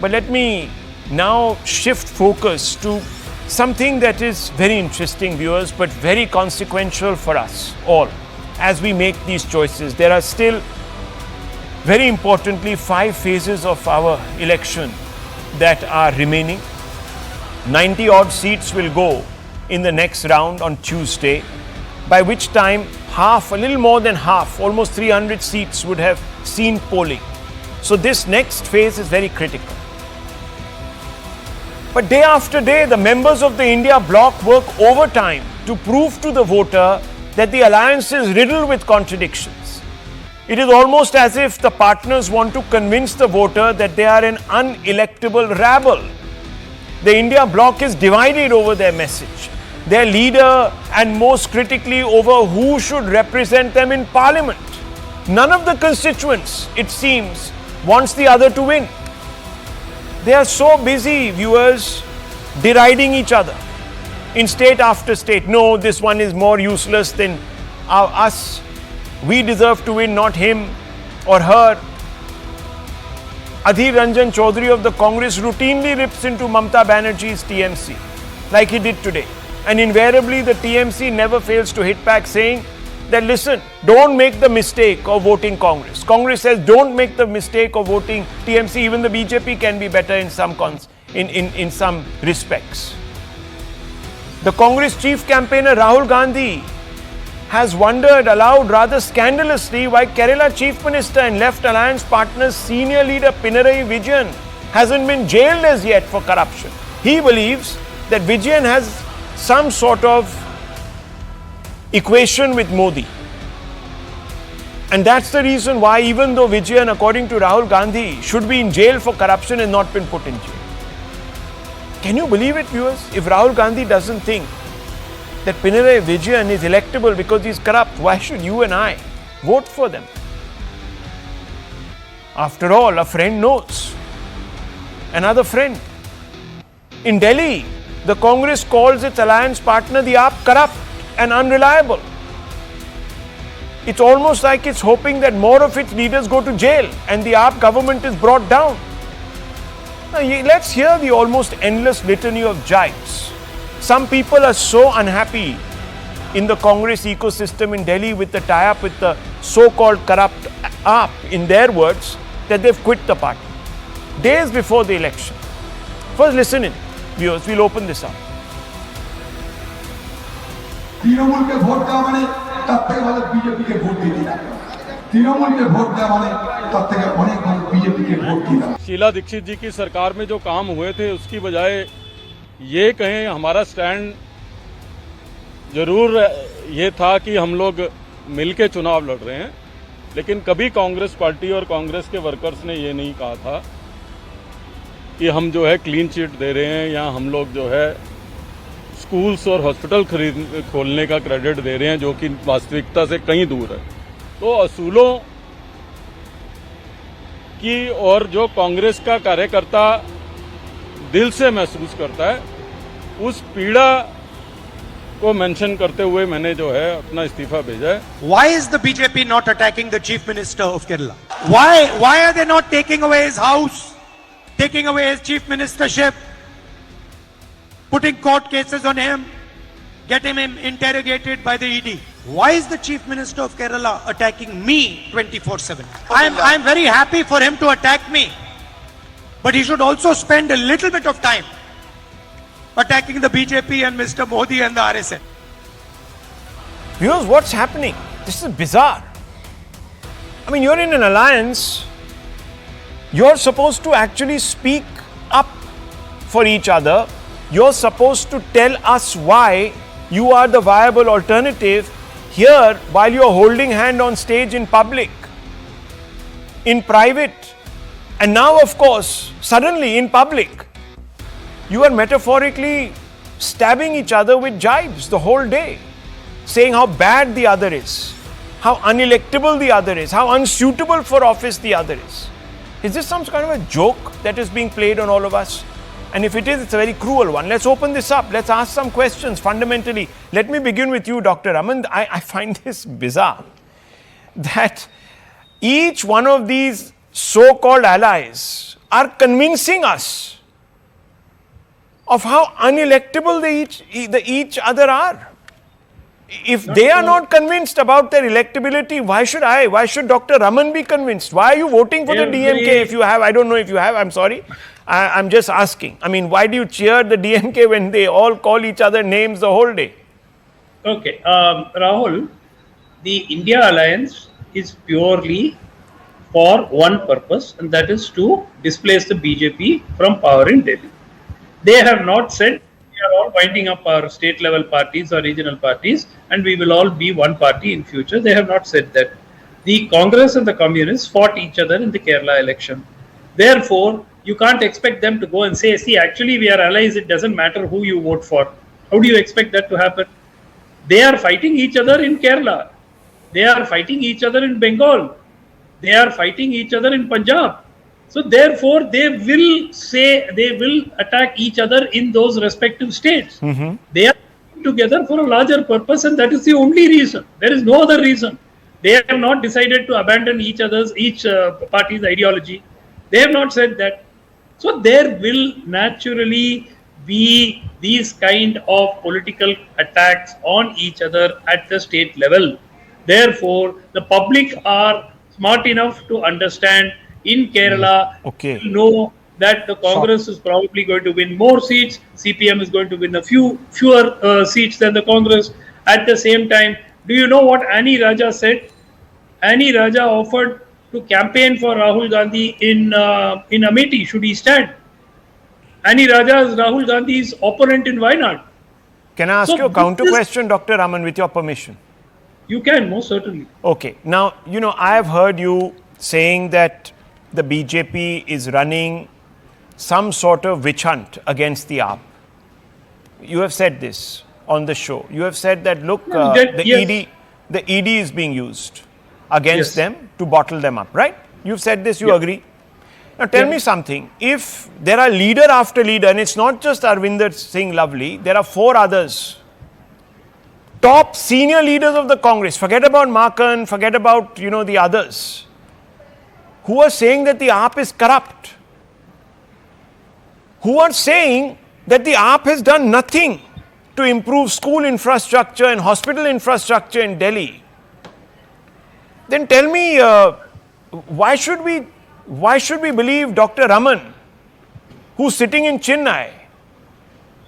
But let me now shift focus to something that is very interesting, viewers, but very consequential for us all as we make these choices. There are still, very importantly, 5 phases of our election that are remaining. 90 odd seats will go in the next round on Tuesday, by which time half, a little more than half, almost 300 seats would have seen polling. So this next phase is very critical. But day after day, the members of the I.N.D.I.A Bloc work overtime to prove to the voter that the alliance is riddled with contradictions. It is almost as if the partners want to convince the voter that they are an unelectable rabble. The I.N.D.I.A Bloc is divided over their message, their leader, and most critically over who should represent them in Parliament. None of the constituents, it seems, wants the other to win. They are so busy, viewers, deriding each other in state after state. No, this one is more useless than us. We deserve to win, not him or her. Adhir Ranjan Chowdhury of the Congress routinely rips into Mamata Banerjee's TMC, like he did today. And invariably, the TMC never fails to hit back, saying that, listen, don't make the mistake of voting Congress. Congress says, don't make the mistake of voting TMC. Even the BJP can be better in some respects. The Congress chief campaigner Rahul Gandhi has wondered aloud, rather scandalously, why Kerala Chief Minister and Left Alliance partners senior leader Pinarayi Vijayan hasn't been jailed as yet for corruption. He believes that Vijayan has some sort of equation with Modi. And that's the reason why, even though Vijayan, according to Rahul Gandhi, should be in jail for corruption, has not been put in jail. Can you believe it, viewers? If Rahul Gandhi doesn't think that Pinarayi Vijayan is electable because he's corrupt, why should you and I vote for them? After all, a friend knows another friend. In Delhi, the Congress calls its alliance partner, the AAP, corrupt and unreliable. It's almost like it's hoping that more of its leaders go to jail and the AAP government is brought down. Now, let's hear the almost endless litany of jibes. Some people are so unhappy in the Congress ecosystem in Delhi with the tie-up with the so-called corrupt AAP, in their words, that they've quit the party days before the election. First, listen in, viewers. We'll open this up. Trinamool K vote দেওয়া মানে তার থেকে ভালো BJP কে vote দিয়ে দিলাম তৃণমূল কে vote দেওয়া মানে তার থেকে অনেক ভালো বিজেপি কে ভোট দিলাম शीला दीक्षित जी की सरकार में जो काम हुए थे उसकी बजाय ये कहें हमारा स्टैंड जरूर ये था कि हम लोग मिलके चुनाव लड़ रहे हैं, लेकिन कभी कांग्रेस पार्टी और कांग्रेस के वर्कर्स ने ये नहीं कहा था कि हम जो है क्लीन चिट दे रहे हैं या हम लोग जो है स्कूल्स और हॉस्पिटल खोलने का क्रेडिट दे रहे हैं, जो कि वास्तविकता से कहीं दूर है। तो असूलों की और जो कांग्रेस का कार्यकर्ता दिल से महसूस करता है, उस पीड़ा को मेंशन करते हुए मैंने जो है अपना इस्तीफा भेजा है। Why is the BJP not attacking the Chief Minister of Kerala? Why are they not taking away his house, taking away his chief ministership, putting court cases on him, getting him interrogated by the ED? Why is the Chief Minister of Kerala attacking me 24/7? I'm very happy for him to attack me, but he should also spend a little bit of time attacking the BJP and Mr. Modi and the RSS. Viewers, what's happening? This is bizarre. I mean, you're in an alliance. You're supposed to actually speak up for each other. You're supposed to tell us why you are the viable alternative. Here, while you're holding hand on stage in public, in private, and now, of course, suddenly in public, you are metaphorically stabbing each other with jibes the whole day, saying how bad the other is, how unelectable the other is, how unsuitable for office the other is. Is this some kind of a joke that is being played on all of us? And if it is, it's a very cruel one. Let's open this up. Let's ask some questions fundamentally. Let me begin with you, Dr. Raman. I find this bizarre that each one of these so-called allies are convincing us of how unelectable each other are. If they are not convinced about their electability, why should I? Why should Dr. Raman be convinced? Why are you voting for the DMK if you have? I don't know if you have, I'm sorry. I'm just asking. I mean, why do you cheer the DMK when they all call each other names the whole day? Okay, Rahul, the India Alliance is purely for one purpose, and that is to displace the BJP from power in Delhi. They have not said we are all winding up our state level parties or regional parties and we will all be one party in future. They have not said that. The Congress and the Communists fought each other in the Kerala election. Therefore, you can't expect them to go and say, see, actually we are allies, it doesn't matter who you vote for. How do you expect that to happen? They are fighting each other in Kerala. They are fighting each other in Bengal. They are fighting each other in Punjab. So therefore, they will attack each other in those respective states. They are together for a larger purpose, and that is the only reason. There is no other reason. They have not decided to abandon each party's ideology. They have not said that. So there will naturally be these kind of political attacks on each other at the state level. Therefore, the public are smart enough to understand in Kerala, know that the Congress is probably going to win more seats. CPM is going to win a fewer seats than the Congress. At the same time, do you know what Annie Raja said? Annie Raja offered to campaign for Rahul Gandhi in Amethi. Should he stand? Annie Raja is Rahul Gandhi's opponent in Wayanad. Can I ask you a counter question, Dr. Raman, with your permission? You can, most certainly. Okay. Now, I have heard you saying that the BJP is running some sort of witch hunt against the AAP. You have said this on the show. You have said that, look, the ED is being used against them to bottle them up, right? You've said this, you agree? Now tell me something. If there are leader after leader, and it's not just Arvinder Singh Lovely, there are 4 others, top senior leaders of the Congress, forget about Makan, forget about, the others, who are saying that the AAP is corrupt, who are saying that the AAP has done nothing to improve school infrastructure and hospital infrastructure in Delhi, then tell me, why should we believe Dr. Raman, who's sitting in Chennai,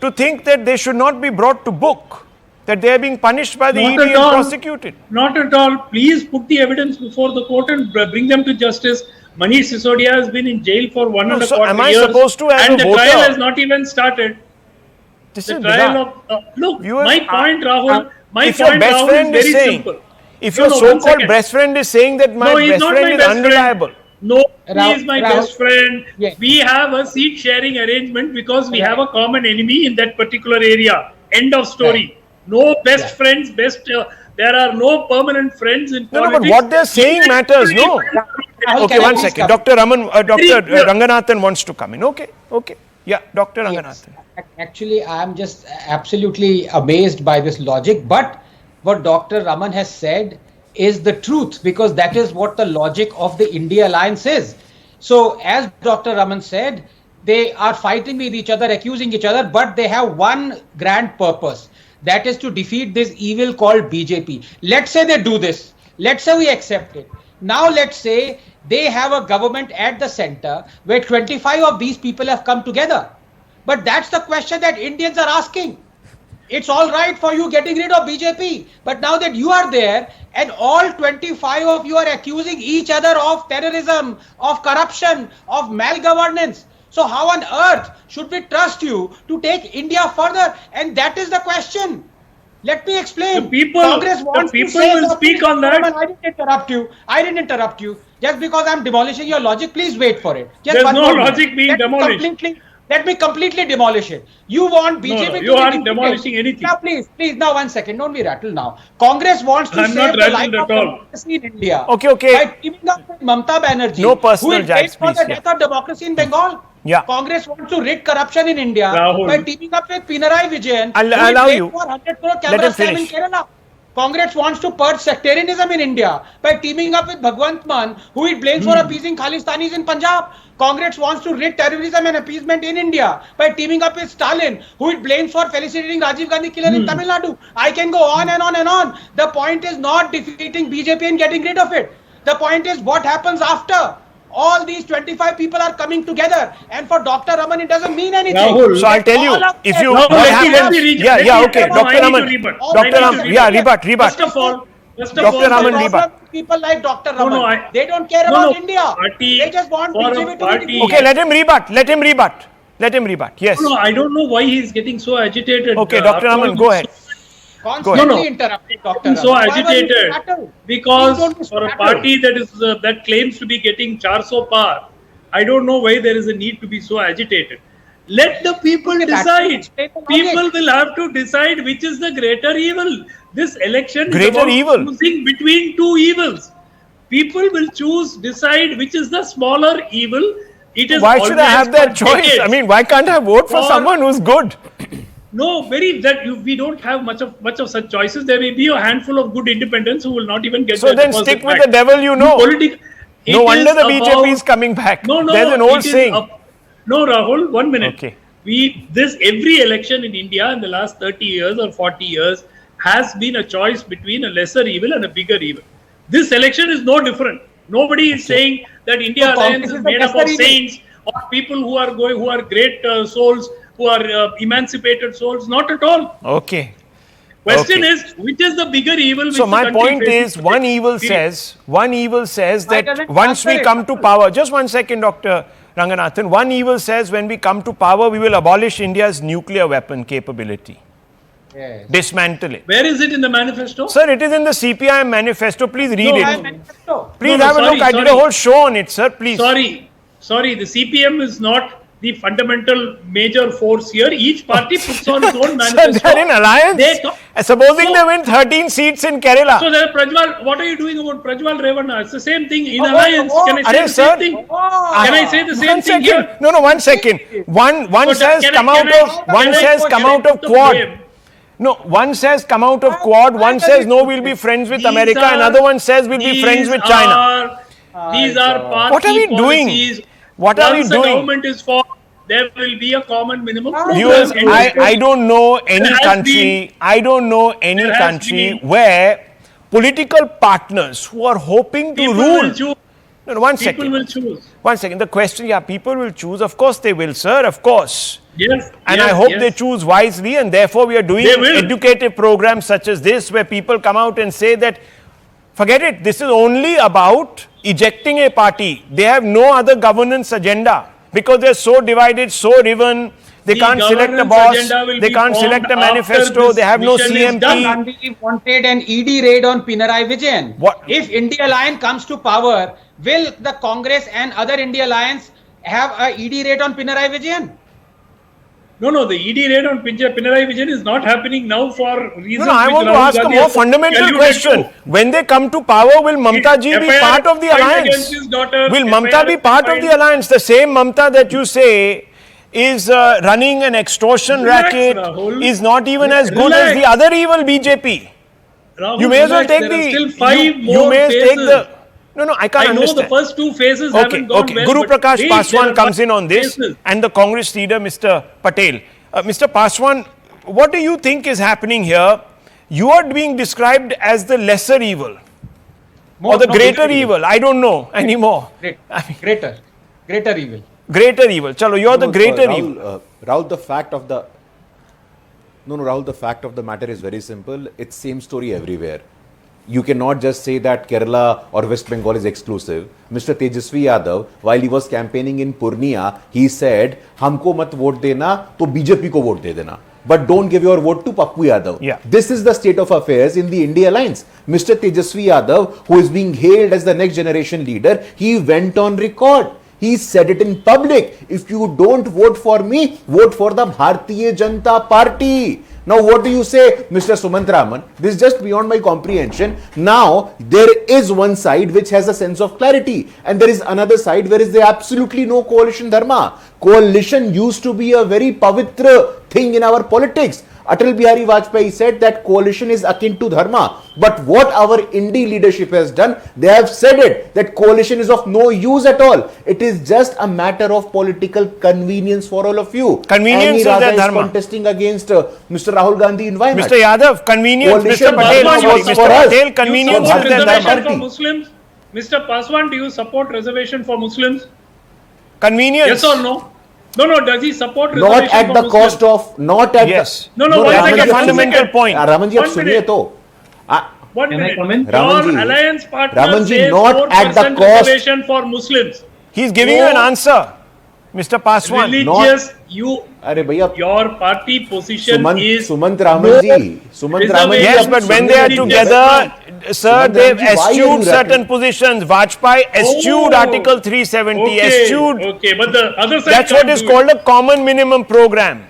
to think that they should not be brought to book, that they are being punished by the ED and prosecuted? Not at all. Please put the evidence before the court and bring them to justice. Manish Sisodia has been in jail for 1.25 years. Am I supposed to, as and a the voter, trial has not even started. The trial look, my point, Rahul, is very simple. If your so-called best friend is saying that my best friend is unreliable. No, he is my best friend. Yes. We have a seat sharing arrangement because we have a common enemy in that particular area. End of story. No best friends, there are no permanent friends in politics. No, but what they're saying matters, no. Okay, one second. Dr. Raman, Dr. Ranganathan wants to come in. Okay. Yeah, Dr. Ranganathan. Actually, I am just absolutely amazed by this logic. But what Dr. Raman has said is the truth, because that is what the logic of the India Alliance is. So, as Dr. Raman said, they are fighting with each other, accusing each other, but they have one grand purpose. That is to defeat this evil called BJP. Let's say they do this. Let's say we accept it. Now let's say they have a government at the center where 25 of these people have come together. But that's the question that Indians are asking. It's all right for you getting rid of BJP. But now that you are there and all 25 of you are accusing each other of terrorism, of corruption, of malgovernance. So how on earth should we trust you to take India further? And that is the question. Let me explain. The people will speak on that. I didn't interrupt you. Just because I'm demolishing your logic, please wait for it. Just There's no logic being demolished. Let me completely demolish it. You want BJP to you aren't demolishing anything. Now, please, now 1 second. Don't be rattled now. Congress wants to save the life of democracy in India. Okay. By teaming up with Mamata Banerjee, no personal jabs, for the death of democracy in Bengal. Yeah. Congress wants to rid corruption in India by teaming up with Pinarayi Vijayan. I'll allow you. For 100 crore camera scam in Kerala. Congress wants to purge sectarianism in India by teaming up with Bhagwant Mann, who it blames for appeasing Khalistanis in Punjab. Congress wants to rid terrorism and appeasement in India by teaming up with Stalin, who it blames for felicitating Rajiv Gandhi killer in Tamil Nadu. I can go on and on and on. The point is not defeating BJP and getting rid of it. The point is what happens after. All these 25 people are coming together, and for Dr. Raman, it doesn't mean anything. Rahul, So I'll tell you, if you, Rahul, what let me happens, read- yeah, let yeah, me- okay, no, Dr. I need to Raman, rebut. Dr. Raman, yeah, rebut. First of all, Dr. Raman, The rebut. problem with people like Dr. Raman, no, I- they don't care no, about no, India. party- They just want for a BJP to be party- defeated. Okay, let him rebut, let him rebut. Let him rebut, yes. No, I don't know why he's getting so agitated. Okay, Dr. After Raman, all go this- ahead. Constantly No, no. interrupting Dr. I'm Raman. so Why was he agitated startled? because Please don't be for a startled. party that claims to be getting 400 par, I don't know why there is a need to be so agitated. Let the people Okay, that's decide. explain the logic. People will have to decide which is the greater evil. This election Greater is about evil. choosing between two evils. People will decide which is the smaller evil. It is Why should I always have that for choice? decades. I mean, why can't I vote for For- someone who's good? No, we don't have much of such choices. There may be a handful of good independents who will not even get. So their then deposit stick with back. the devil you know. No It wonder is the BJP is about- coming back. No, There's an old it is saying. No, Rahul, 1 minute. Okay. Every election in India in the last 30 years or 40 years has been a choice between a lesser evil and a bigger evil. This election is no different. Nobody is saying that India So Alliance Congress is is made the up of lesser evil. saints or people who are great souls, who are emancipated souls. Not at all. Okay. Question Okay. is, which is the bigger evil? which So the my country point faces is, one today? evil Period. says Why that doesn't once we answer it? come to power, just 1 second, Dr. Ranganathan, one evil says when we come to power, we will abolish India's nuclear weapon capability. Yes. Dismantle it. Where is it in the manifesto? Sir, it is in the CPI manifesto. Please read No, it. Manifesto. Please No, have a sorry, look. I did a sorry. whole show on it, sir. Please. Sorry, the CPM is not the fundamental major force here. Each party puts on its own Sir, manifesto. they are in alliance. They co- Supposing So- they win 13 seats in Kerala. So there, Prajwal, what are you doing about Prajwal Revanna? It's the same thing in Oh, alliance. oh, Can I say Arey, the sir. same thing? Can I say the same One thing second. here? No, 1 second. One So says can I- come can out I- of can one I- says can come I out of put the quad. blame? No, one says come out of quad. One does says it no, put we'll be it? friends with These America. are- Another one says we'll be friends with China. These are party What are we doing? policies. What are we Once the doing? government is formed, there will be a common minimum program. Viewers, And I don't know any There has country. I don't know any There has country been- where political partners who are hoping to people rule. will choose. No, 1 People second. will choose. 1 second. The question, yeah, people will choose. Of course they will, sir. Of course. Yes. And yes, I hope yes. they choose wisely, and therefore we are doing They will. educative programs such as this where people come out and say that, forget it, this is only about ejecting a party. They have no other governance agenda because they're so divided, so riven. They The can't select a governance boss, agenda will they be can't formed select a after manifesto, this they have no mission is CMP. done. Gandhi wanted an ED raid on Pinarayi Vijayan. What? If India Alliance comes to power, will the Congress and other India Alliance have a ED raid on Pinarayi Vijayan? No, the ED raid on Pinarayi Vijayan is not happening now for reasons. No, I which want to Rahul ask a Gandhi more has fundamental alluded question. to. When they come to power, will Mamta ji be FIR part of the filed alliance? against his daughter, Will FIR Mamta be part of the filed- alliance? The same Mamta that you say is running an extortion Relax, racket Rahul. is not even as good as Relax. the other evil BJP. Rahul, You may as well relax, take there are the. still five you more may phases. take the. No, I can't I know understand. the first two phases Okay, haven't gone okay. well. Guru but Prakash wait, there Paswan are comes five in on this, phases. and the Congress leader, Mr. Patel. Mr. Paswan, what do you think is happening here? You are being described as the lesser evil or the greater evil. I don't know anymore. Greater evil. Greater evil. Chalo, you're the greater Rahul, evil. Rahul, the fact of the Rahul, the fact of the matter is very simple. It's same story everywhere. You cannot just say that Kerala or West Bengal is exclusive. Mr. Tejasvi Yadav, while he was campaigning in Purnia, he said, "Humko mat vote dena, to BJP ko vote de dena. But don't give your vote to Pappu Yadav." Yeah. This is the state of affairs in the India Alliance. Mr. Tejasvi Yadav, who is being hailed as the next generation leader, he went on record. He said it in public. If you don't vote for me, vote for the Bharatiya Janata Party. Now, what do you say, Mr. Sumantraman? This is just beyond my comprehension. Now, there is one side which has a sense of clarity, and there is another side where is there absolutely no coalition dharma. Coalition used to be a very pavitra thing in our politics. Atal Bihari Vajpayee said that coalition is akin to dharma. But what our I.N.D.I.A leadership has done, they have said it, that coalition is of no use at all. It is just a matter of political convenience for all of you. Convenience is Radha their dharma. Contesting against Mr. Rahul Gandhi in Wayanad. Mr. Yadav, convenience, Coalition Mr. Patel, was sorry, for Mr. us. Patel, convenience you is support their reservation dharma. for Muslims? Mr. Paswan, do you support reservation for Muslims? Convenience. Yes or no? No, does he support Not reservation at for the Muslims? cost of, not at Yes. No, That's one like second, a one fundamental second. point. Raman ji, आप 1 सुनिए minute. तो. 1 Can I minute. come in? Raman ji, Your alliance partner Raman ji, says not 4% at the cost. reservation for Muslims. He's giving you an answer, Mr. Paswan. Religious, you, अरे भैया, your party position is Sumant Raman ji, Sumant Raman ji. Yes, but when they are together, sir, Sumant they've Ramji, why are you eschewed certain rapping? positions. Vajpayee eschewed Article 370, eschewed. Okay, but the other side That's what can't is do called a common minimum program.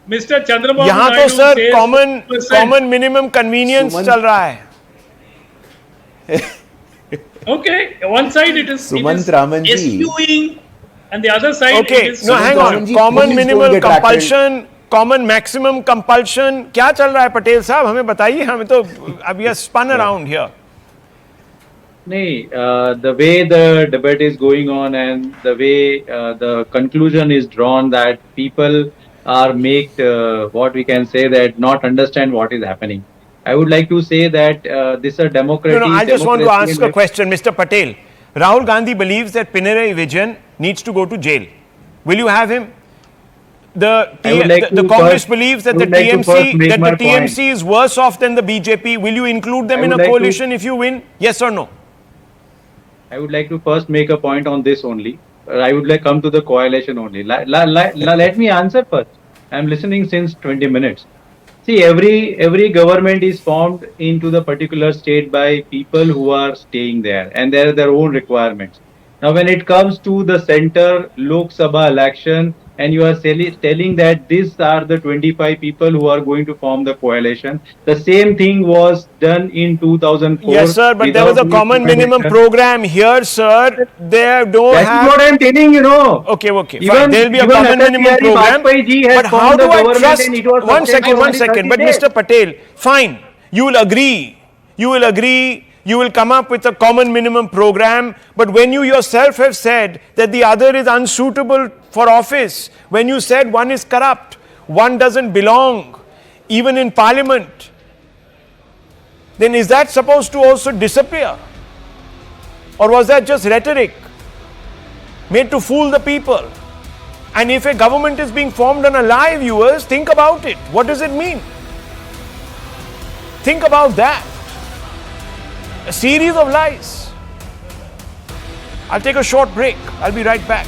Mr. Chandrababu यहाँ तो Naidu sir says common minimum convenience Sumant- चल रहा है. Okay, one side it is Sumant Raman ji. eschewing, and the other side it Okay, is no, hang on. Raman ji, Common please minimal don't get compulsion, common maximum compulsion. क्या चल रहा है पटेल साहब? हमें बताइए. हमें तो we are spun around here. The way the debate is going on and the way the conclusion is drawn that people are made what we can say that not understand what is happening. I would like to say that this is a democracy. No, I just want to democracy ask a question, Mr. Patel. Rahul Gandhi believes that Pinarayi Vijayan needs to go to jail. Will you have him? The Congress believes that the TMC is worse off than the BJP. Will you include them in a coalition if you win? Yes or no? I would like to first make a point on this only. I would like come to the coalition only. Let me answer first. I am listening since 20 minutes. See, every government is formed into the particular state by people who are staying there, and there are their own requirements. Now, when it comes to the center Lok Sabha election, and you are telling that these are the 25 people who are going to form the coalition, the same thing was done in 2004. Yes, sir, but there was a common minimum program here, sir. They don't have. That's what I'm telling you, know. Okay, fine. Even- There will be a even common Atal minimum Bihari program. Vajpayee ji has But how formed do the I government trust? and it was One sustained second. for only But 30 days. Mr. Patel, fine. You will agree. You will come up with a common minimum program. But when you yourself have said that the other is unsuitable for office, when you said one is corrupt, one doesn't belong, even in parliament, then is that supposed to also disappear? Or was that just rhetoric made to fool the people? And if a government is being formed on a lie, viewers, think about it. What does it mean? Think about that. A series of lies. I'll take a short break. I'll be right back.